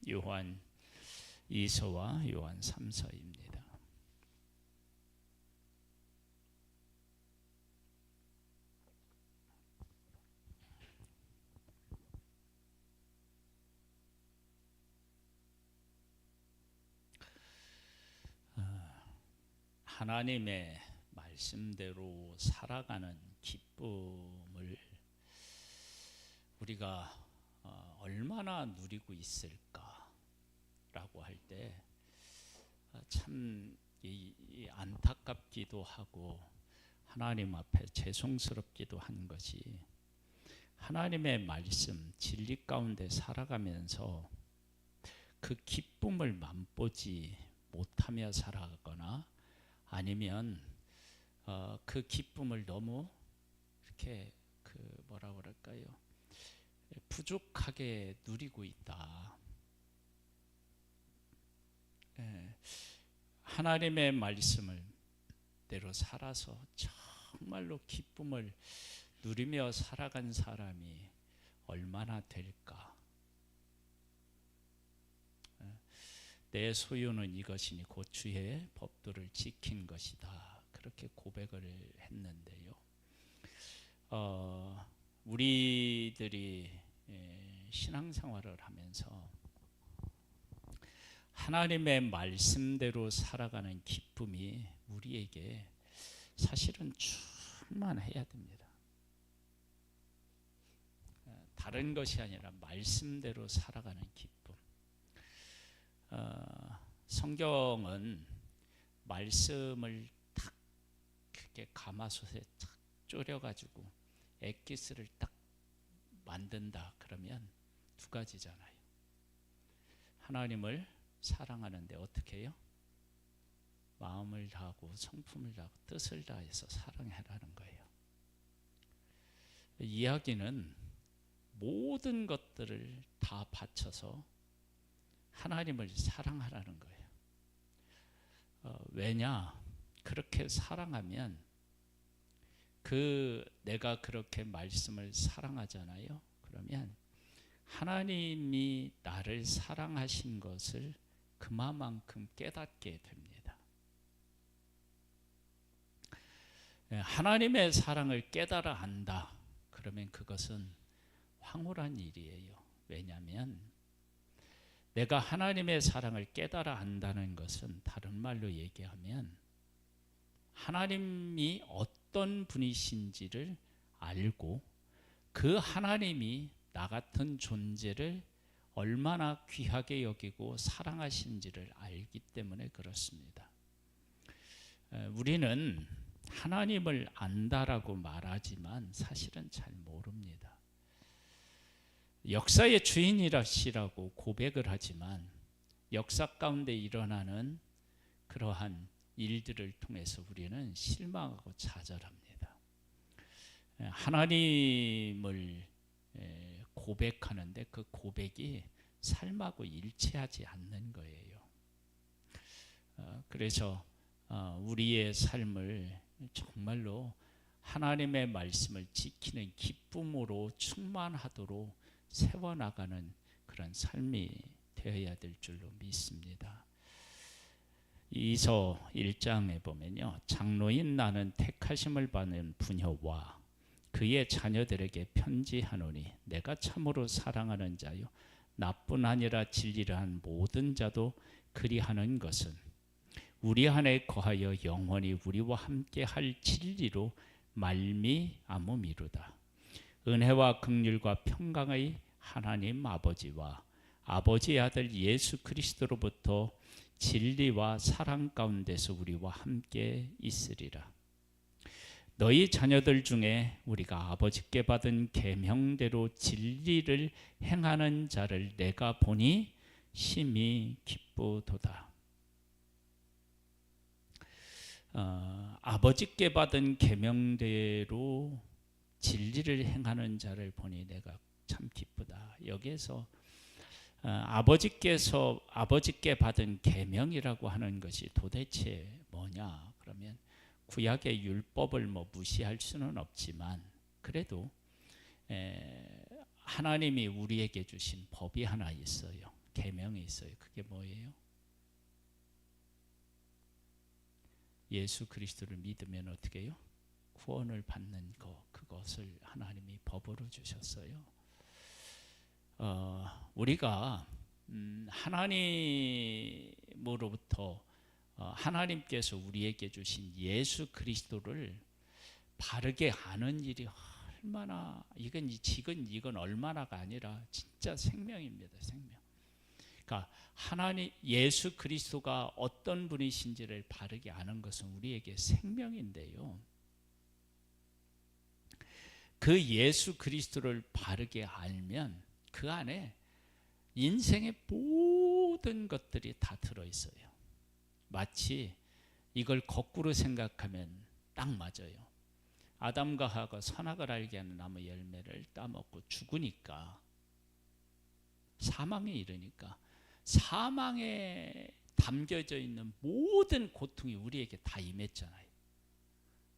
요한 2서와 요한 3서입니다. 하나님의 말씀대로 살아가는 기쁨을 우리가 얼마나 누리고 있을까라고 할 때 참 안타깝기도 하고 하나님 앞에 죄송스럽기도 한 것이, 하나님의 말씀 진리 가운데 살아가면서 그 기쁨을 맛보지 못하며 살아가거나 아니면 그 기쁨을 너무 이렇게 뭐라 그럴까요? 부족하게 누리고 있다. 하나님의 말씀을 대로 살아서 정말로 기쁨을 누리며 살아간 사람이 얼마나 될까? 내 소유는 이것이니 곧 주의 법도를 지킨 것이다. 그렇게 고백을 했는데요. 우리들이 신앙생활을 하면서 하나님의 말씀대로 살아가는 기쁨이 우리에게 사실은 충만해야 됩니다. 다른 것이 아니라 말씀대로 살아가는 기쁨. 성경은 말씀을 딱 그렇게 가마솥에 딱 졸여가지고 엑기스를 딱 만든다 그러면 두 가지잖아요. 하나님을 사랑하는데 어떻게 해요? 마음을 다하고 성품을 다하고 뜻을 다해서 사랑하라는 거예요. 이야기는 모든 것들을 다 바쳐서 하나님을 사랑하라는 거예요. 왜냐? 그렇게 사랑하면 내가 그렇게 말씀을 사랑하잖아요. 그러면 하나님이 나를 사랑하신 것을 그만큼 깨닫게 됩니다. 하나님의 사랑을 깨달아 안다. 그러면 그것은 황홀한 일이에요. 왜냐하면 내가 하나님의 사랑을 깨달아 안다는 것은 다른 말로 얘기하면 하나님이 어떤 분이신지를 알고 그 하나님이 나 같은 존재를 얼마나 귀하게 여기고 사랑하신지를 알기 때문에 그렇습니다. 우리는 하나님을 안다라고 말하지만 사실은 잘 모릅니다. 역사의 주인이라시라고 고백을 하지만 역사 가운데 일어나는 그러한 일들을 통해서 우리는 실망하고 좌절합니다. 하나님을 고백하는데 그 고백이 삶하고 일치하지 않는 거예요. 그래서 우리의 삶을 정말로 하나님의 말씀을 지키는 기쁨으로 충만하도록 세워나가는 그런 삶이 되어야 될 줄로 믿습니다. 이서 1장에 보면요, 장로인 나는 택하심을 받는 부녀와 그의 자녀들에게 편지하노니 내가 참으로 사랑하는 자요 나뿐 아니라 진리를 한 모든 자도 그리하는 것은 우리 안에 거하여 영원히 우리와 함께 할 진리로 말미암음이로다. 은혜와 긍휼과 평강의 하나님 아버지와 아버지의 아들 예수 그리스도로부터 진리와 사랑 가운데서 우리와 함께 있으리라. 너희 자녀들 중에 우리가 아버지께 받은 계명대로 진리를 행하는 자를 내가 보니 심히 기쁘도다. 아버지께 받은 계명대로 진리를 행하는 자를 보니 내가 참 기쁘다. 여기에서 아버지께 받은 계명이라고 하는 것이 도대체 뭐냐? 그러면 구약의 율법을 무시할 수는 없지만 그래도 하나님이 우리에게 주신 법이 하나 있어요. 계명이 있어요. 그게 뭐예요? 예수 그리스도를 믿으면 어떻게 해요? 구원을 받는 거, 그것을 하나님이 법으로 주셨어요. 우리가 하나님으로부터 하나님께서 우리에게 주신 예수 그리스도를 바르게 아는 일이 얼마나, 이건 얼마나가 아니라 진짜 생명입니다. 생명. 그러니까 하나님 예수 그리스도가 어떤 분이신지를 바르게 아는 것은 우리에게 생명인데요. 그 예수 그리스도를 바르게 알면 그 안에 인생의 모든 것들이 다 들어있어요. 마치 이걸 거꾸로 생각하면 딱 맞아요. 아담과 하와가 선악을 알게 하는 나무 열매를 따먹고 죽으니까, 사망에 이르니까 사망에 담겨져 있는 모든 고통이 우리에게 다 임했잖아요.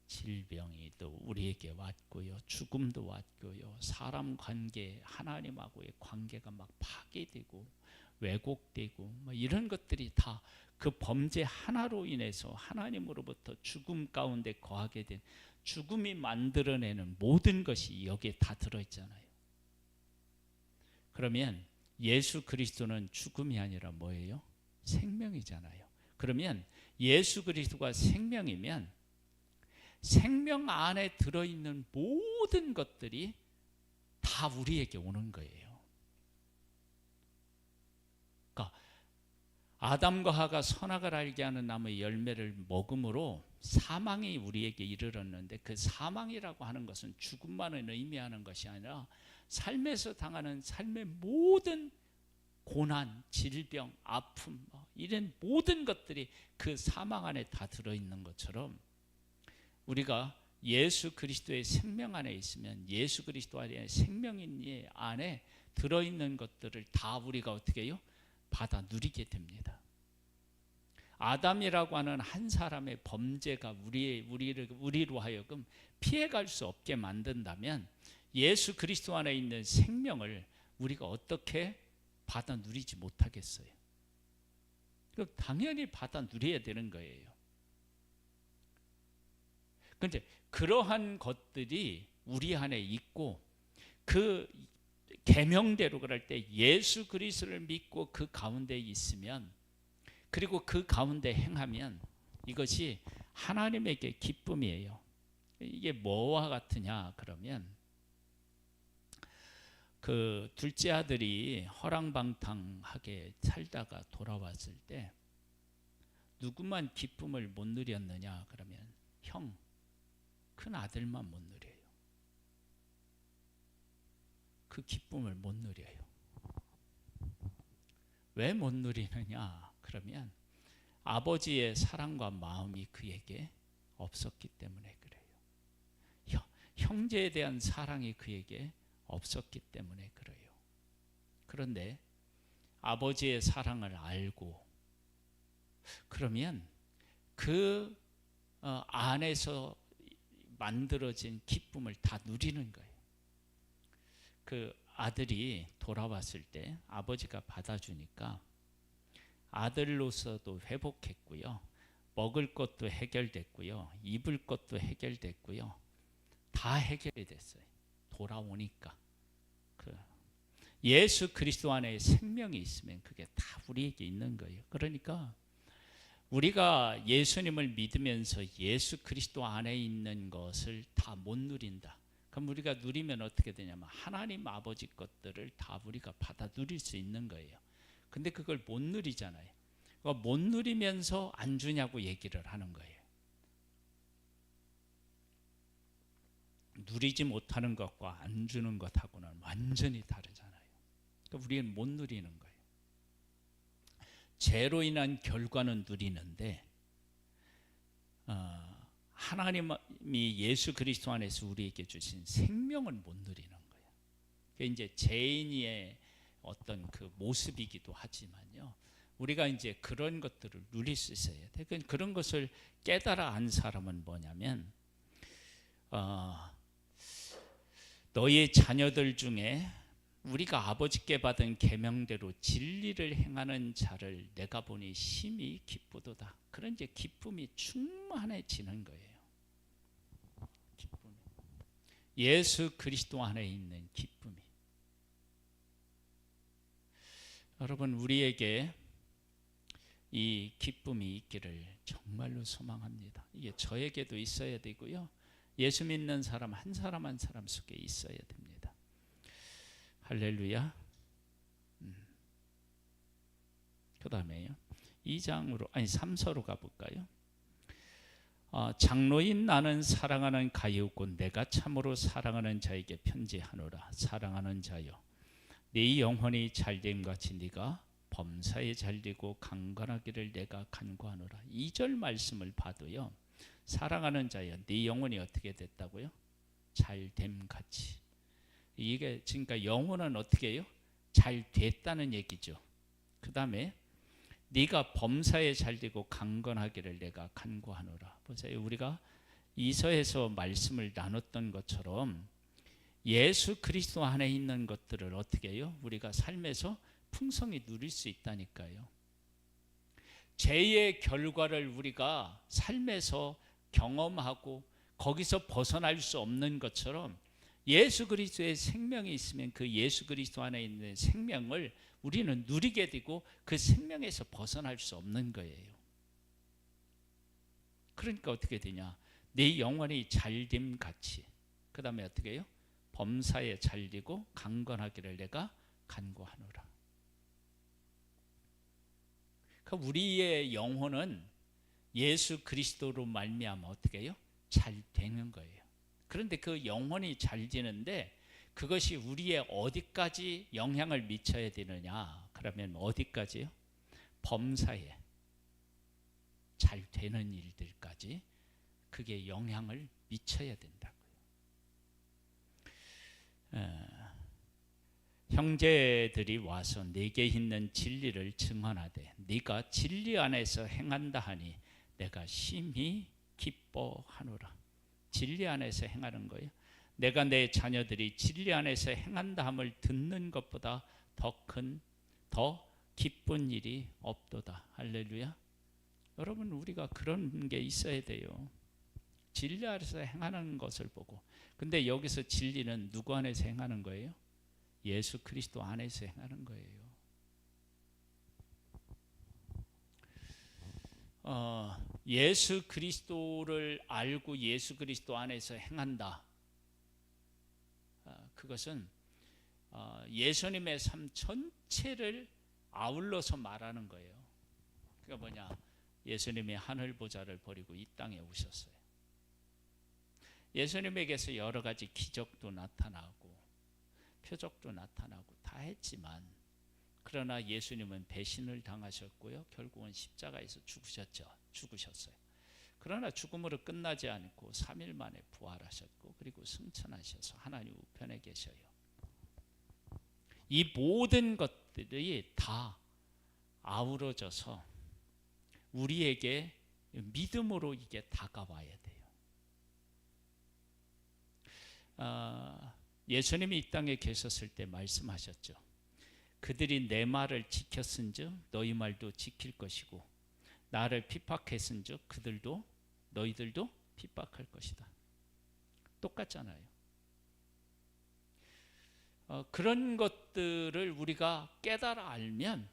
질병이 또 우리에게 왔고요, 죽음도 왔고요, 사람 관계, 하나님하고의 관계가 막 파괴되고 왜곡되고 이런 것들이 다 그 범죄 하나로 인해서 하나님으로부터 죽음 가운데 거하게 된, 죽음이 만들어내는 모든 것이 여기에 다 들어있잖아요. 그러면 예수 그리스도는 죽음이 아니라 뭐예요? 생명이잖아요. 그러면 예수 그리스도가 생명이면 생명 안에 들어있는 모든 것들이 다 우리에게 오는 거예요. 그러니까 아담과 하와가 선악을 알게 하는 나무의 열매를 먹음으로 사망이 우리에게 이르렀는데, 그 사망이라고 하는 것은 죽음만을 의미하는 것이 아니라 삶에서 당하는 삶의 모든 고난, 질병, 아픔, 이런 모든 것들이 그 사망 안에 다 들어있는 것처럼, 우리가 예수 그리스도의 생명 안에 있으면 예수 그리스도 안에 생명인 안에 들어있는 것들을 다 우리가 어떻게 해요? 받아 누리게 됩니다. 아담이라고 하는 한 사람의 범죄가 우리로 하여금 피해갈 수 없게 만든다면 예수 그리스도 안에 있는 생명을 우리가 어떻게 받아 누리지 못하겠어요? 당연히 받아 누려야 되는 거예요. 그런데 그러한 것들이 우리 안에 있고, 그 계명대로 그럴 때 예수 그리스도를 믿고 그 가운데 있으면, 그리고 그 가운데 행하면 이것이 하나님에게 기쁨이에요. 이게 뭐와 같으냐 그러면, 그 둘째 아들이 허랑방탕하게 살다가 돌아왔을 때 누구만 기쁨을 못 누렸느냐 그러면 큰 아들만 못 누려요. 그 기쁨을 못 누려요. 왜 못 누리느냐 그러면 아버지의 사랑과 마음이 그에게 없었기 때문에 그래요. 형제에 대한 사랑이 그에게 없었기 때문에 그래요. 그런데 아버지의 사랑을 알고 그러면 그 안에서 만들어진 기쁨을 다 누리는 거예요. 그 아들이 돌아왔을 때 아버지가 받아주니까 아들로서도 회복했고요, 먹을 것도 해결됐고요, 입을 것도 해결됐고요, 다 해결이 됐어요. 돌아오니까. 예수 그리스도 안에 생명이 있으면 그게 다 우리에게 있는 거예요. 그러니까 우리가 예수님을 믿으면서 예수 그리스도 안에 있는 것을 다 못 누린다. 그럼 우리가 누리면 어떻게 되냐면 하나님 아버지 것들을 다 우리가 받아 누릴 수 있는 거예요. 근데 그걸 못 누리잖아요. 못 누리면서 안 주냐고 얘기를 하는 거예요. 누리지 못하는 것과 안 주는 것하고는 완전히 다르잖아요. 그러니까 우리는 못 누리는 거예요. 죄로 인한 결과는 누리는데 하나님이 예수 그리스도 안에서 우리에게 주신 생명을 못 누리는 거예요. 그게 이제 죄인의 어떤 그 모습이기도 하지만요, 우리가 이제 그런 것들을 누릴 수 있어야 돼. 그런 것을 깨달아 안 사람은 뭐냐면, 너희 자녀들 중에 우리가 아버지께 받은 계명대로 진리를 행하는 자를 내가 보니 심히 기쁘도다. 그런 이제 기쁨이 충만해지는 거예요. 기쁨이. 예수 그리스도 안에 있는 기쁨이. 여러분, 우리에게 이 기쁨이 있기를 정말로 소망합니다. 이게 저에게도 있어야 되고요, 예수 믿는 사람 한 사람 한 사람 속에 있어야 됩니다. 할렐루야. 그 다음에요, 3서로 가볼까요? 장로인 나는 사랑하는 가엾고 내가 참으로 사랑하는 자에게 편지하노라. 사랑하는 자여, 네 영혼이 잘됨같이 네가 범사에 잘되고 강건하기를 내가 간구하노라. 2절 말씀을 봐도요, 사랑하는 자여, 네 영혼이 어떻게 됐다고요? 잘됨같이. 이게 그러니까 영혼은 어떻게 해요? 잘 됐다는 얘기죠. 그 다음에 네가 범사에 잘되고 강건하기를 내가 간구하노라. 보세요, 우리가 이서에서 말씀을 나눴던 것처럼 예수 그리스도 안에 있는 것들을 어떻게 해요? 우리가 삶에서 풍성히 누릴 수 있다니까요. 죄의 결과를 우리가 삶에서 경험하고 거기서 벗어날 수 없는 것처럼 예수 그리스도의 생명이 있으면 그 예수 그리스도 안에 있는 생명을 우리는 누리게 되고 그 생명에서 벗어날 수 없는 거예요. 그러니까 어떻게 되냐? 내 영혼이 잘됨 같이. 그 다음에 어떻게 해요? 범사에 잘되고 강건하기를 내가 간구하노라. 그러니까 우리의 영혼은 예수 그리스도로 말미암아 어떻게 해요? 잘 되는 거예요. 그런데 그 영혼이 잘 되는데 그것이 우리의 어디까지 영향을 미쳐야 되느냐? 그러면 어디까지요? 범사에 잘 되는 일들까지 그게 영향을 미쳐야 된다고요. 형제들이 와서 내게 있는 진리를 증언하되 네가 진리 안에서 행한다 하니 내가 심히 기뻐하노라. 진리 안에서 행하는 거예요. 내가 내 자녀들이 진리 안에서 행한다 함을 듣는 것보다 더 기쁜 일이 없도다. 할렐루야. 여러분, 우리가 그런 게 있어야 돼요. 진리 안에서 행하는 것을 보고. 근데 여기서 진리는 누구 안에서 행하는 거예요? 예수 그리스도 안에서 행하는 거예요. 예수 그리스도를 알고 예수 그리스도 안에서 행한다. 그것은 예수님의 삶 전체를 아울러서 말하는 거예요. 그게 뭐냐? 예수님이 하늘 보좌를 버리고 이 땅에 오셨어요. 예수님에게서 여러 가지 기적도 나타나고 표적도 나타나고 다 했지만, 그러나 예수님은 배신을 당하셨고요, 결국은 십자가에서 죽으셨어요. 그러나 죽음으로 끝나지 않고 3일 만에 부활하셨고 그리고 승천하셔서 하나님 우편에 계셔요. 이 모든 것들이 다 아우러져서 우리에게 믿음으로 이게 다가와야 돼요. 예수님이 이 땅에 계셨을 때 말씀하셨죠. 그들이 내 말을 지켰은즉 너희 말도 지킬 것이고 나를 핍박했은즉 너희들도 핍박할 것이다. 똑같잖아요. 그런 것들을 우리가 깨달아 알면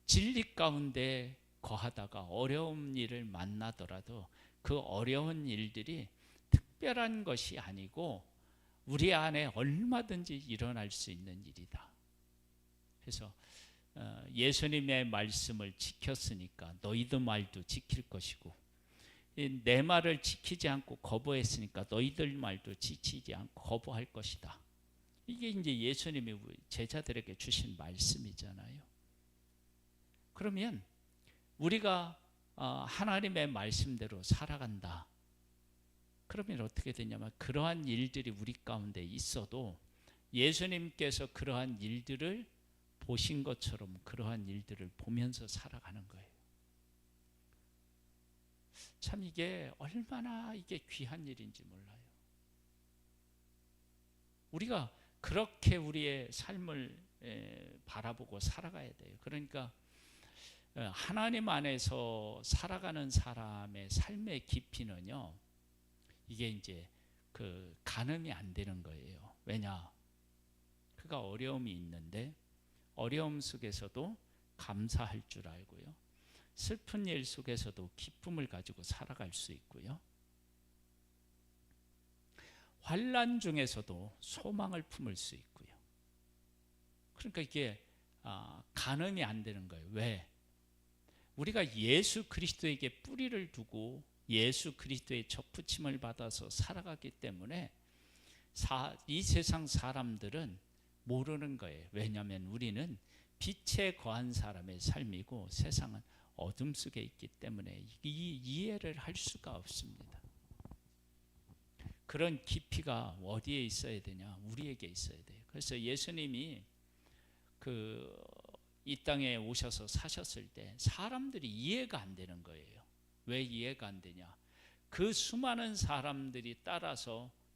진리 가운데 거하다가 어려운 일을 만나더라도 그 어려운 일들이 특별한 것이 아니고 우리 안에 얼마든지 일어날 수 있는 일이다. 그래서 예수님의 말씀을 지켰으니까 너희들 말도 지킬 것이고, 내 말을 지키지 않고 거부했으니까 너희들 말도 지키지 않고 거부할 것이다. 이게 이제 예수님이 제자들에게 주신 말씀이잖아요. 그러면 우리가 하나님의 말씀대로 살아간다. 그러면 어떻게 되냐면 그러한 일들이 우리 가운데 있어도 예수님께서 그러한 일들을 보신 것처럼 그러한 일들을 보면서 살아가는 거예요. 참 이게 얼마나 이게 귀한 일인지 몰라요. 우리가 그렇게 우리의 삶을 바라보고 살아가야 돼요. 그러니까 하나님 안에서 살아가는 사람의 삶의 깊이는요, 이게 이제 그 가늠이 안 되는 거예요. 왜냐? 그가 어려움이 있는데 어려움 속에서도 감사할 줄 알고요, 슬픈 일 속에서도 기쁨을 가지고 살아갈 수 있고요, 환난 중에서도 소망을 품을 수 있고요. 그러니까 이게 가늠이 안 되는 거예요. 왜? 우리가 예수 그리스도에게 뿌리를 두고 예수 그리스도의 접붙임을 받아서 살아가기 때문에 이 세상 사람들은 모르는 거예요. 왜냐하면 우리는 빛에 거한 사람의 삶이고 세상은 어둠 속에 있기 때문에 이해를 할 수가 없습니다. 그런 깊이가 어디에 있어야 되냐? 우리에게 있어야 돼요. 그래서 예수님이 이 땅에 오셔서 사셨을 때 사람들이 이해가 안 되는 거예요. 왜 이해가 안 되냐? 그 수많은 사람들이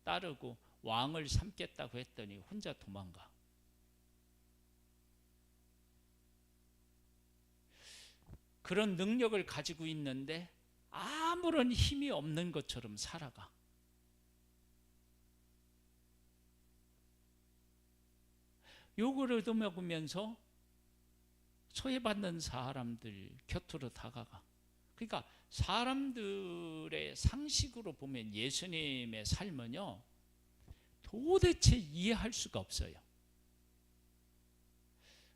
따르고 왕을 삼겠다고 했더니 혼자 도망가. 그런 능력을 가지고 있는데 아무런 힘이 없는 것처럼 살아가. 욕을 얻어먹으면서 소외받는 사람들 곁으로 다가가. 그러니까 사람들의 상식으로 보면 예수님의 삶은요, 도대체 이해할 수가 없어요.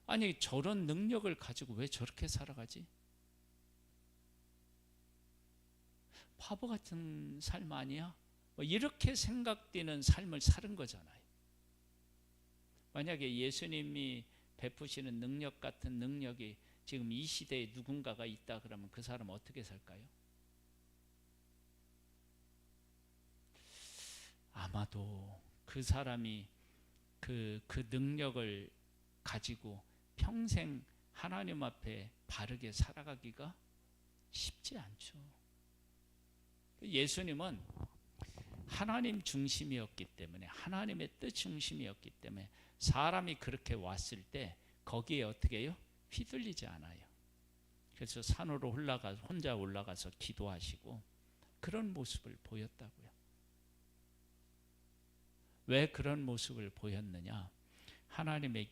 아니, 저런 능력을 가지고 왜 저렇게 살아가지? 바보 같은 삶 아니야? 이렇게 생각되는 삶을 사는 거잖아요. 만약에 예수님이 베푸시는 능력 같은 능력이 지금 이 시대에 누군가가 있다 그러면 그 사람은 어떻게 살까요? 아마도 그 사람이 그 능력을 가지고 평생 하나님 앞에 바르게 살아가기가 쉽지 않죠. 예수님은 하나님 중심이었기 때문에, 하나님의 뜻 중심이었기 때문에 사람이 그렇게 왔을 때 거기에 어떻게 해요? 휘둘리지 않아요. 그래서 산으로 혼자 올라가서 기도하시고 그런 모습을 보였다고요. 왜 그런 모습을 보였느냐?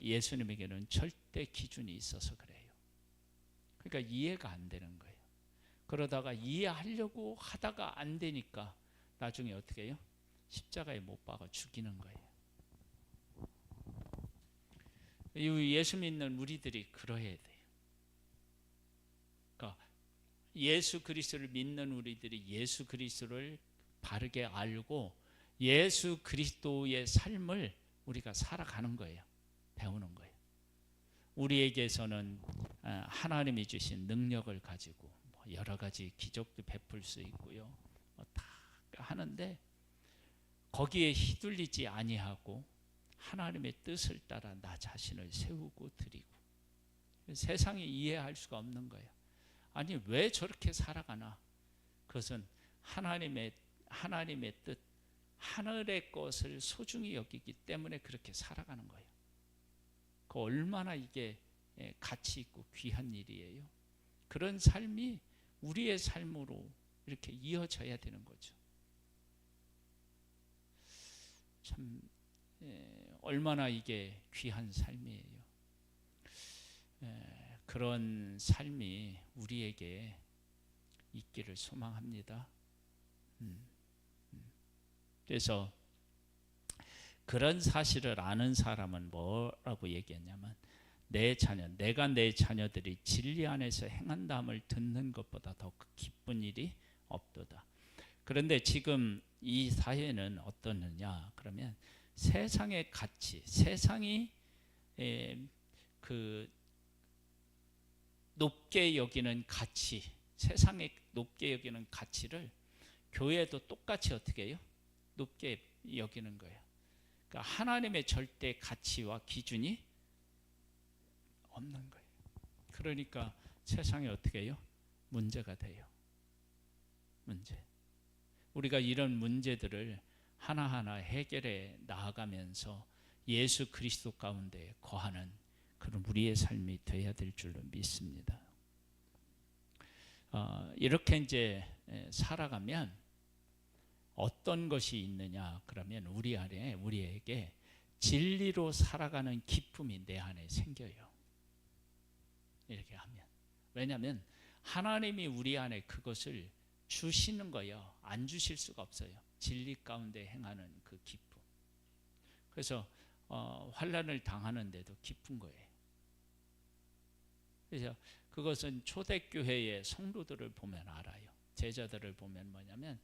예수님에게는 절대 기준이 있어서 그래요. 그러니까 이해가 안 되는 거예요. 그러다가 이해하려고 하다가 안 되니까 나중에 어떻게 해요? 십자가에 못 박아 죽이는 거예요. 예수 믿는 우리들이 그러해야 돼요. 그러니까 예수 그리스도를 믿는 우리들이 예수 그리스도를 바르게 알고 예수 그리스도의 삶을 우리가 살아가는 거예요. 배우는 거예요. 우리에게서는 하나님이 주신 능력을 가지고 여러 가지 기적도 베풀 수 있고요, 다 하는데 거기에 휘둘리지 아니하고 하나님의 뜻을 따라 나 자신을 세우고 드리고, 세상이 이해할 수가 없는 거예요. 아니, 왜 저렇게 살아가나? 그것은 하나님의 뜻, 하늘의 것을 소중히 여기기 때문에 그렇게 살아가는 거예요. 그 얼마나 이게 가치 있고 귀한 일이에요. 그런 삶이 우리의 삶으로 이렇게 이어져야 되는 거죠. 참 얼마나 이게 귀한 삶이에요. 그런 삶이 우리에게 있기를 소망합니다. 그래서 그런 사실을 아는 사람은 뭐라고 얘기했냐면, 내가 내 자녀들이 진리 안에서 행한다함을 듣는 것보다 더 기쁜 일이 없도다. 그런데 지금 이 사회는 어떠느냐 그러면, 세상의 가치, 세상이 그 높게 여기는 가치, 세상에 높게 여기는 가치를 교회도 똑같이 어떻게 해요? 높게 여기는 거예요. 그러니까 하나님의 절대 가치와 기준이 없는 거예요. 그러니까 세상에 어떻게 해요? 문제가 돼요. 문제. 우리가 이런 문제들을 하나하나 해결해 나아가면서 예수 그리스도 가운데 거하는 그런 우리의 삶이 되어야 될 줄로 믿습니다. 이렇게 이제 살아가면 어떤 것이 있느냐 그러면 우리 안에 우리에게 진리로 살아가는 기쁨이 내 안에 생겨요. 이렇게 하면. 왜냐하면 하나님이 우리 안에 그것을 주시는 거예요. 안 주실 수가 없어요. 진리 가운데 행하는 그 기쁨. 그래서 환난을 당하는데도 기쁜 거예요. 그래서 그것은 초대교회의 성도들을 보면 알아요. 제자들을 보면 뭐냐면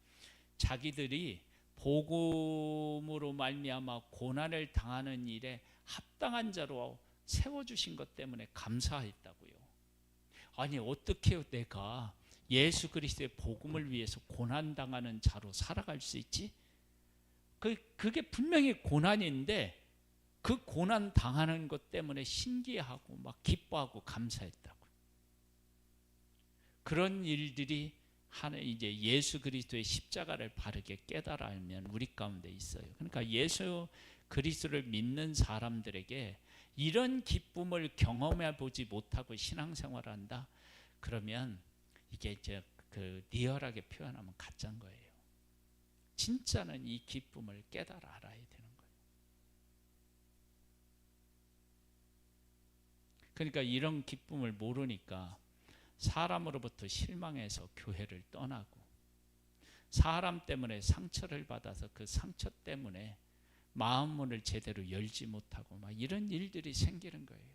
자기들이 복음으로 말미암아 고난을 당하는 일에 합당한 자로 세워주신 것 때문에 감사했다고요. 아니 어떻게 내가 예수 그리스도의 복음을 위해서 고난당하는 자로 살아갈 수 있지? 그게 분명히 고난인데 그 고난 당하는 것 때문에 신기하고 막 기뻐하고 감사했다고. 그런 일들이 이제 예수 그리스도의 십자가를 바르게 깨달아 알면 우리 가운데 있어요. 그러니까 예수 그리스도를 믿는 사람들에게 이런 기쁨을 경험해 보지 못하고 신앙생활을 한다. 그러면 이게 이제 그 리얼하게 표현하면 가짜인 거예요. 진짜는 이 기쁨을 깨달아 알아야 되는 거예요. 그러니까 이런 기쁨을 모르니까 사람으로부터 실망해서 교회를 떠나고 사람 때문에 상처를 받아서 그 상처 때문에 마음문을 제대로 열지 못하고 막 이런 일들이 생기는 거예요.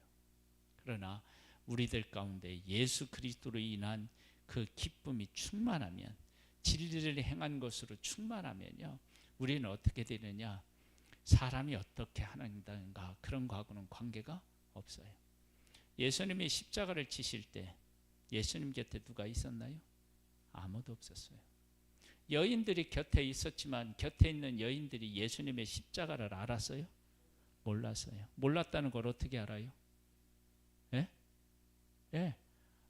그러나 우리들 가운데 예수 그리스도로 인한 그 기쁨이 충만하면 진리를 행한 것으로 충만하면요. 우리는 어떻게 되느냐? 사람이 어떻게 하는가 그런 거하고는 관계가 없어요. 예수님이 십자가를 지실 때 예수님 곁에 누가 있었나요? 아무도 없었어요. 여인들이 곁에 있었지만 곁에 있는 여인들이 예수님의 십자가를 알았어요? 몰랐어요. 몰랐다는 걸 어떻게 알아요? 예? 예.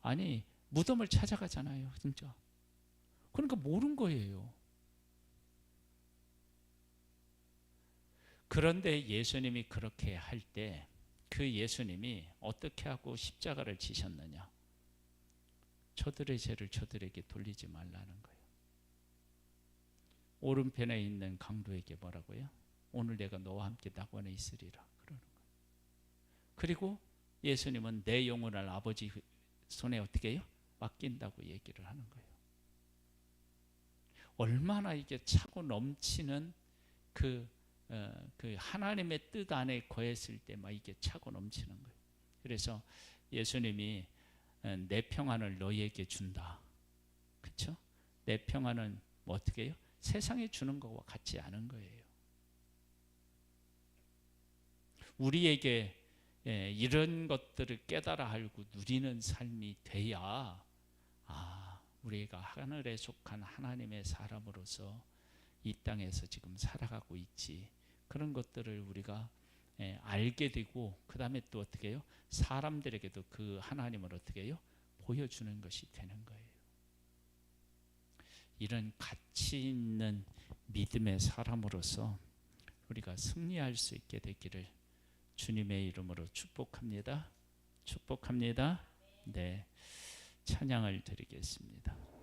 아니 무덤을 찾아가잖아요. 진짜. 그러니까 모른 거예요. 그런데 예수님이 그렇게 할 때 그 예수님이 어떻게 하고 십자가를 지셨느냐? 저들의 죄를 저들에게 돌리지 말라는 거예요. 오른편에 있는 강도에게 뭐라고요? 오늘 내가 너와 함께 낙원에 있으리라 그러는 거예요. 그리고 예수님은 내 영혼을 아버지 손에 어떻게 해요? 맡긴다고 얘기를 하는 거예요. 얼마나 이게 차고 넘치는 그 하나님의 뜻 안에 거했을 때 막 이게 차고 넘치는 거예요. 그래서 예수님이 내 평안을 너희에게 준다. 그렇죠? 내 평안은 뭐 어떻게 해요? 세상에 주는 것과 같지 않은 거예요. 우리에게 이런 것들을 깨달아 알고 누리는 삶이 돼야 우리가 하늘에 속한 하나님의 사람으로서 이 땅에서 지금 살아가고 있지. 그런 것들을 우리가 알게 되고 그 다음에 또 어떻게 해요? 사람들에게도 그 하나님을 어떻게 해요? 보여주는 것이 되는 거예요. 이런 가치 있는 믿음의 사람으로서 우리가 승리할 수 있게 되기를 주님의 이름으로 축복합니다. 축복합니다. 네, 찬양을 드리겠습니다.